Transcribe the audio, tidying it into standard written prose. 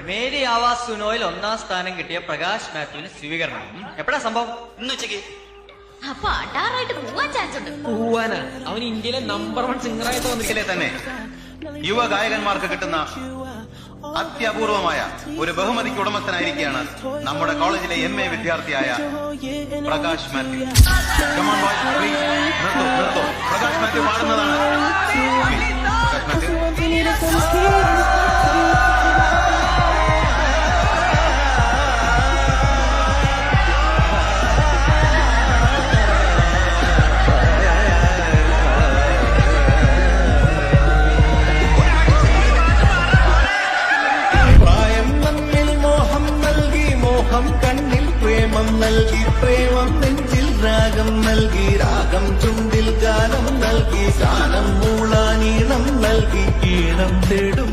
Mary Awas സുനോയിൽ 1ാം സ്ഥാനം കിട്ടിയ പ്രകാശ് മാത്യുവിന് സ്വീകരണം. എപ്പോഴാ സംഭവം? ഇന്ന് ഉച്ചയ്ക്ക്. അപ്പൊ അടാറായിട്ട് പോവാൻ ചാൻസ് ഉണ്ട്. പോവാനാ? അവൻ ഇന്ത്യയിലെ നമ്പർ 1 സിംഗറായിട്ട് വന്നിരിക്കലേ. തന്നെ യുവ ഗായകന്മാർക്ക് കിട്ടുന്ന അത്യപൂർവമായ ഒരു ബഹുമതിക്ക് ഉടമസ്ഥനായിരിക്കുകയാണ് നമ്മുടെ കോളേജിലെ MA വിദ്യാർത്ഥിയായ Prakash Mathew. Come on boys, please. നിർത്തൂ. പ്രകാശ് മാത്യു പാടുന്നതാണ്. പ്രകാശ് മാത്യു. കണ്ണിൽ പ്രേമം നൽകി, പ്രേമം നെഞ്ചിൽ രാഗം നൽകി, രാഗം ചുണ്ടിൽ ഗാനം നൽകി, ഗാനം മൂളാനീണം നൽകി, ഈണം തേടും